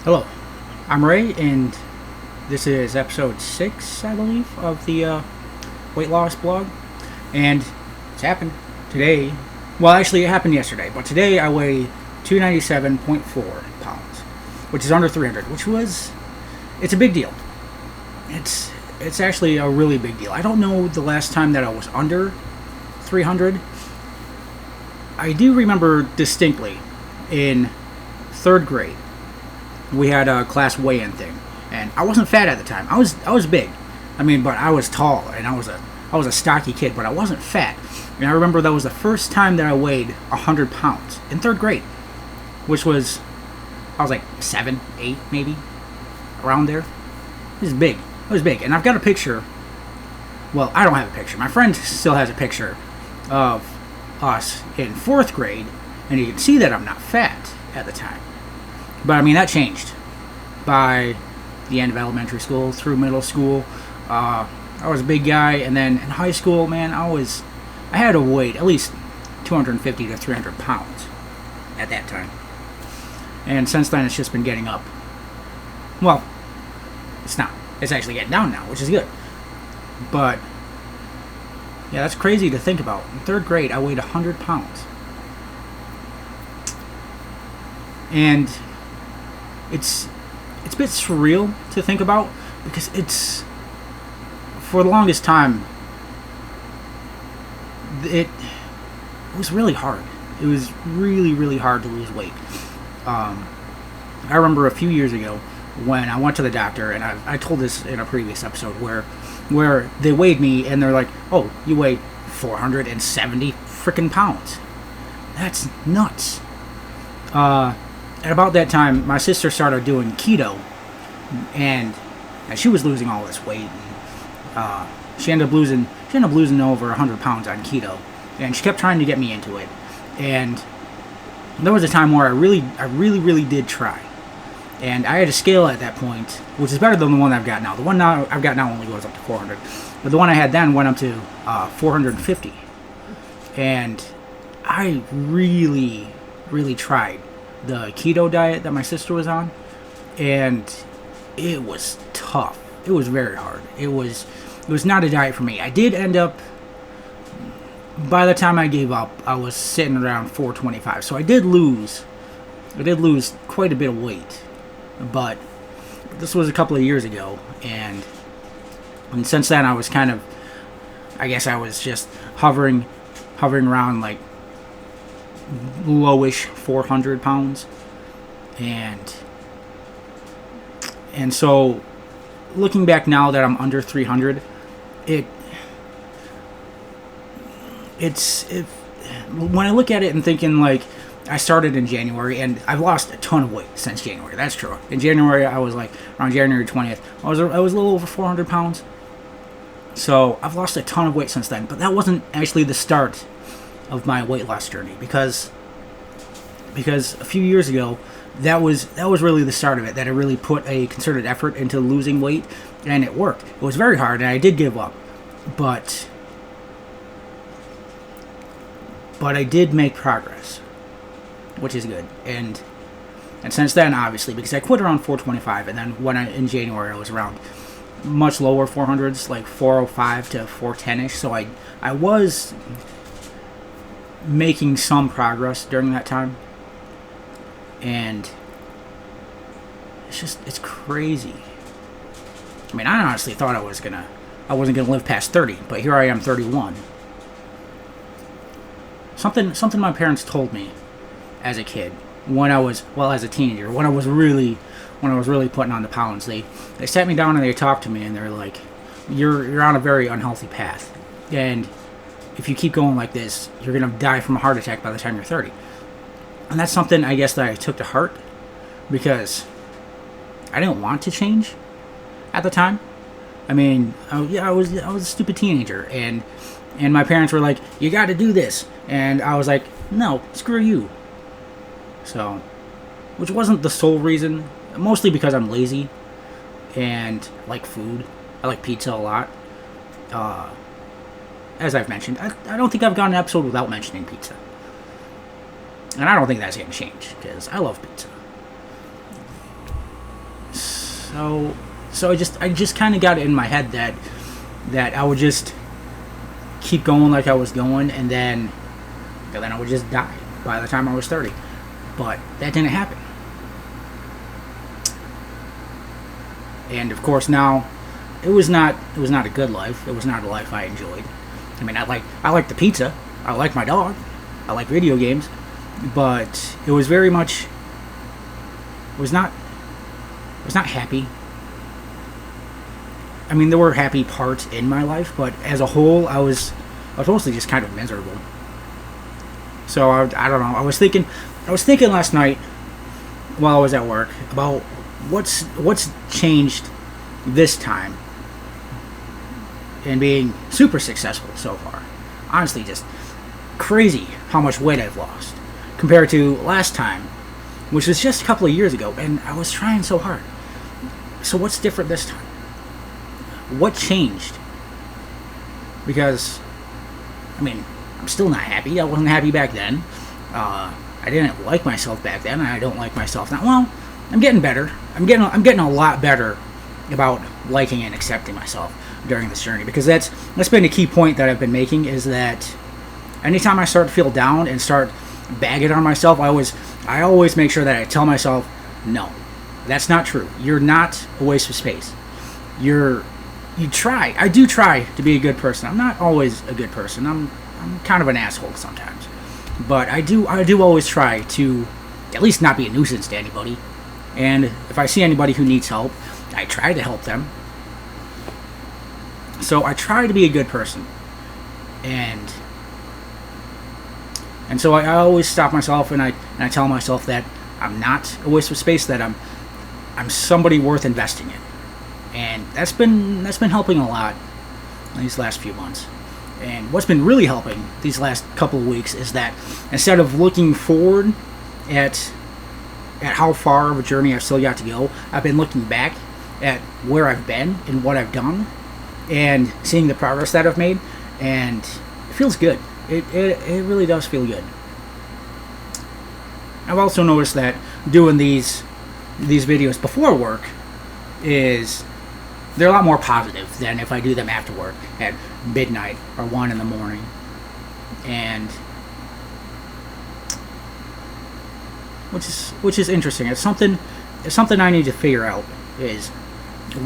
Hello, I'm Ray, and this is episode 6, I believe, of the weight loss blog. And it's happened today. Well, actually, it happened yesterday, but today I weigh 297.4 pounds, which is under 300, it's a big deal. It's actually a really big deal. I don't know the last time that I was under 300. I do remember distinctly in 3rd grade, we had a class weigh-in thing, and I wasn't fat at the time. I was big, but I was tall, and I was a stocky kid, but I wasn't fat. And I remember that was the first time that I weighed 100 pounds in 3rd grade, which was, I was like 7, 8 maybe, around there. It was big. It was big, and I've got a picture. Well, I don't have a picture. My friend still has a picture of us in 4th grade, and you can see that I'm not fat at the time. But that changed by the end of elementary school through middle school. I was a big guy, and then in high school, I had to weigh at least 250 to 300 pounds at that time. And since then, it's just been getting up. Well, it's not. It's actually getting down now, which is good. But yeah, that's crazy to think about. In 3rd grade, I weighed 100 pounds. And it's a bit surreal to think about, because it's, for the longest time, it was really hard. It was really, really hard to lose weight. I remember a few years ago when I went to the doctor, and I told this in a previous episode, where they weighed me, and they're like, "Oh, you weigh 470 freaking pounds. That's nuts." At about that time, my sister started doing keto, and she was losing all this weight. And, she ended up losing over 100 pounds on keto, and she kept trying to get me into it. And there was a time where I really did try, and I had a scale at that point, which is better than the one I've got now. The one I've got now only goes up to 400, but the one I had then went up to 450, and I really tried the keto diet that my sister was on, and it was tough. It was very hard. It was not a diet for me. I did end up, by the time I gave up, I was sitting around 425. So I did lose quite a bit of weight, but this was a couple of years ago, and since then I was kind of, I guess I was just hovering around like lowish 400 pounds, and so looking back now that I'm under 300, when I look at it and thinking, like, I started in January, and I've lost a ton of weight since January. That's true. In January, I was like, around January 20th, I was a little over 400 pounds. So I've lost a ton of weight since then, but that wasn't actually the start of my weight loss journey, because a few years ago, that was really the start of it, that I really put a concerted effort into losing weight, and it worked. It was very hard, and I did give up, but I did make progress, which is good. And since then, obviously, because I quit around 425, and then in January, I was around much lower 400s, like 405 to 410ish. So I was making some progress during that time, and it's crazy. I honestly thought I wasn't gonna live past 30, but here I am, 31. Something my parents told me as a kid, as a teenager, when I was really putting on the pounds, they sat me down and they talked to me, and they're like, you're on a very unhealthy path, and if you keep going like this, you're gonna die from a heart attack by the time you're 30. And that's something, I guess, that I took to heart, because I didn't want to change at the time. I was a stupid teenager, and my parents were like, "You got to do this," and I was like, "No, screw you." So, which wasn't the sole reason, mostly because I'm lazy and I like food. I like pizza a lot. As I've mentioned, I don't think I've got an episode without mentioning pizza. And I don't think that's going to change, because I love pizza. So I just kind of got it in my head that I would just keep going like I was going, and then I would just die by the time I was 30. But that didn't happen. And of course now, it was not a good life. It was not a life I enjoyed. I mean, I like the pizza. I like my dog. I like video games. But it was very much, was not happy. I mean, there were happy parts in my life, but as a whole, I was mostly just kind of miserable. So I don't know. I was thinking last night while I was at work about what's changed this time in being super successful so far. Honestly, just crazy how much weight I've lost compared to last time, which was just a couple of years ago, and I was trying so hard. So what's different this time? What changed? Because, I mean, I'm still not happy. I wasn't happy back then. I didn't like myself back then, and I don't like myself now. Well, I'm getting better. I'm getting a lot better about liking and accepting myself during this journey, because that's been a key point that I've been making, is that anytime I start to feel down and start bagging on myself, I always make sure that I tell myself, no, that's not true. You're not a waste of space. I do try to be a good person. I'm not always a good person. I'm kind of an asshole sometimes. But I do always try to at least not be a nuisance to anybody. And if I see anybody who needs help, I try to help them. So I try to be a good person. And so I always stop myself, and I tell myself that I'm not a waste of space, that I'm somebody worth investing in. And that's been helping a lot these last few months. And what's been really helping these last couple of weeks is that instead of looking forward at how far of a journey I've still got to go, I've been looking back at where I've been and what I've done, and seeing the progress that I've made, and it feels good. It really does feel good. I've also noticed that doing these videos before work they're a lot more positive than if I do them after work at midnight or 1 in the morning. And which is interesting. It's something I need to figure out, is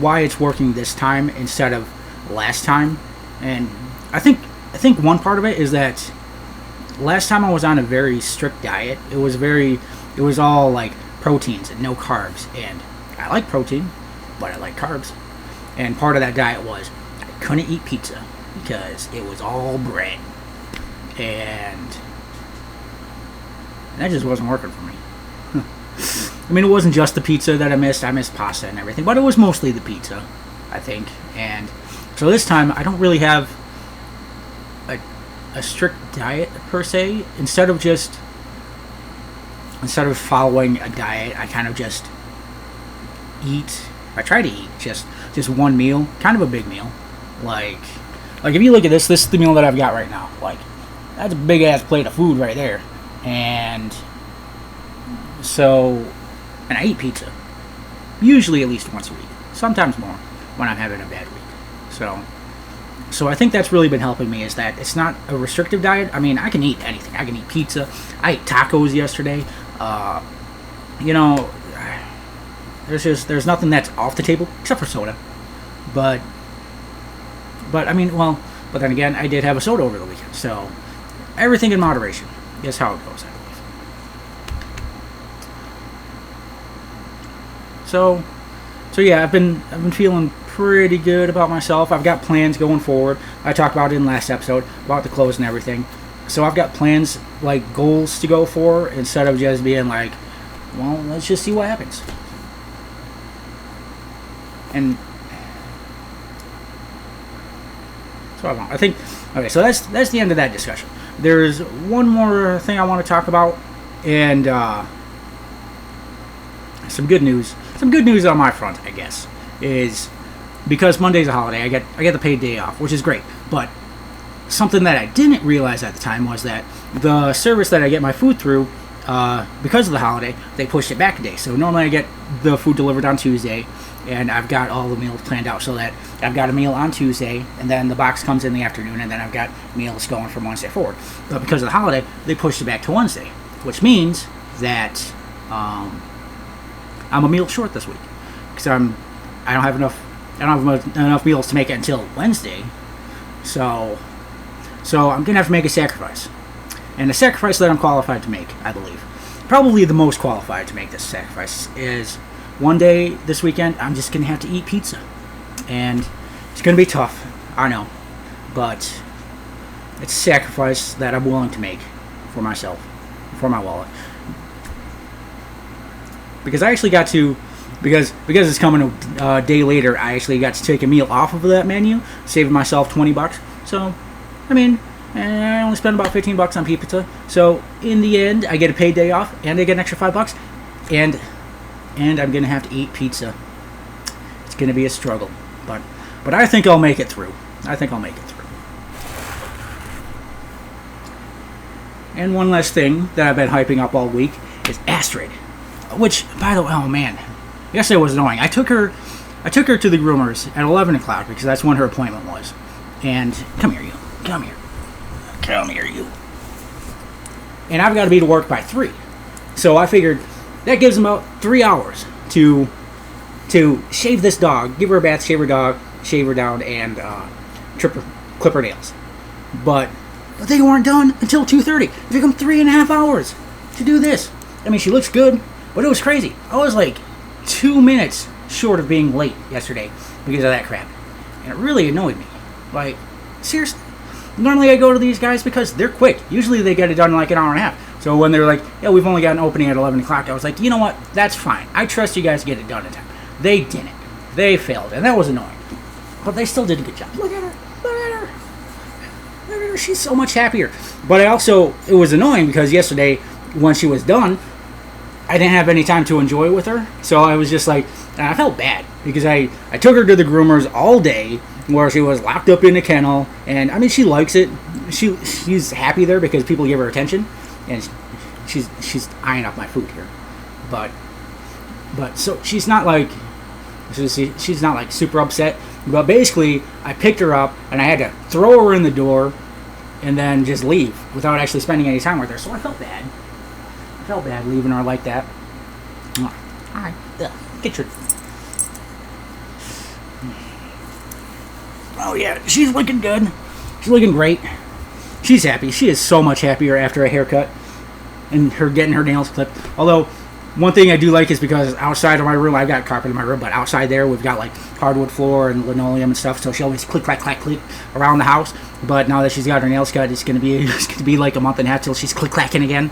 why it's working this time instead of last time. And I think one part of it is that last time I was on a very strict diet. It was all like proteins and no carbs, and I like protein, but I like carbs. And part of that diet was I couldn't eat pizza because it was all bread, and that just wasn't working for me. I mean, it wasn't just the pizza that I missed. I missed pasta and everything, but it was mostly the pizza, I think. And so this time I don't really have a strict diet per se. Instead of following a diet, I kind of just eat. I try to eat just one meal, kind of a big meal. Like if you look at this is the meal that I've got right now. Like, that's a big ass plate of food right there. And I eat pizza. Usually at least once a week. Sometimes more when I'm having a bad week. So I think that's really been helping me, is that it's not a restrictive diet. I mean, I can eat anything. I can eat pizza. I ate tacos yesterday. There's nothing that's off the table except for soda. But I mean, but then again, I did have a soda over the weekend. So everything in moderation is how it goes, I believe. So yeah, I've been feeling pretty good about myself. I've got plans going forward. I talked about it in the last episode about the clothes and everything. So I've got plans, like goals to go for, instead of just being like, well, let's just see what happens. And so I think, okay, so that's the end of that discussion. There's one more thing I want to talk about, and some good news. Some good news on my front, I guess, is because Monday's a holiday, I get the paid day off, which is great. But something that I didn't realize at the time was that the service that I get my food through because of the holiday, they pushed it back a day. So normally I get the food delivered on Tuesday, and I've got all the meals planned out so that I've got a meal on Tuesday, and then the box comes in the afternoon, and then I've got meals going from Wednesday forward. But because of the holiday, they pushed it back to Wednesday, which means that I'm a meal short this week because I don't have enough meals to make it until Wednesday. So I'm gonna have to make a sacrifice, and the sacrifice that I'm qualified to make, I believe, probably the most qualified to make this sacrifice, is one day this weekend I'm just gonna have to eat pizza, and it's gonna be tough, I know, but it's a sacrifice that I'm willing to make for myself, for my wallet, because I actually got to. Because it's coming a day later, I actually got to take a meal off of that menu, saving myself $20. So, I mean, I only spent about $15 on pizza. So, in the end, I get a paid day off, and I get an extra $5, and I'm gonna have to eat pizza. It's gonna be a struggle, but I think I'll make it through. And one last thing that I've been hyping up all week is Astrid, which, by the way, oh man. Yesterday was annoying. I took her to the groomers at 11 o'clock because that's when her appointment was. And come here, you. And I've got to be to work by 3. So I figured that gives them about 3 hours to shave this dog, give her a bath, shave her down, and clip her nails. But they weren't done until 2:30. It took them 3.5 hours to do this. I mean, she looks good, but it was crazy. I was like 2 minutes short of being late yesterday because of that crap, and it really annoyed me. Like, seriously, normally I go to these guys because they're quick. Usually they get it done in like an hour and a half. So when they're like, yeah, we've only got an opening at 11 o'clock, I was like, you know what, that's fine, I trust you guys to get it done in time. They didn't. They failed, and that was annoying, but they still did a good job. Look at her, she's so much happier. But it was annoying because yesterday when she was done, I didn't have any time to enjoy it with her, so I was just like, I felt bad because I took her to the groomers all day where she was locked up in a kennel, and I mean, she likes it. She's happy there because people give her attention, and she's eyeing up my food here, but so she's not like super upset. But basically, I picked her up and I had to throw her in the door and then just leave without actually spending any time with her. So I felt bad. Leaving her like that. Alright, get your... Oh yeah, she's looking good. She's looking great. She's happy. She is so much happier after a haircut and her getting her nails clipped. Although, one thing I do like is because outside of my room, I've got carpet in my room, but outside there we've got like hardwood floor and linoleum and stuff, so she always click, clack, clack, click around the house. But now that she's got her nails cut, it's gonna be like a month and a half till she's click clacking again.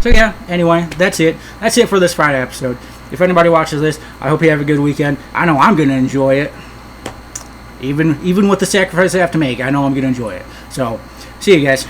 So yeah, anyway, that's it. That's it for this Friday episode. If anybody watches this, I hope you have a good weekend. I know I'm going to enjoy it. Even with the sacrifice I have to make, I know I'm going to enjoy it. So, see you guys.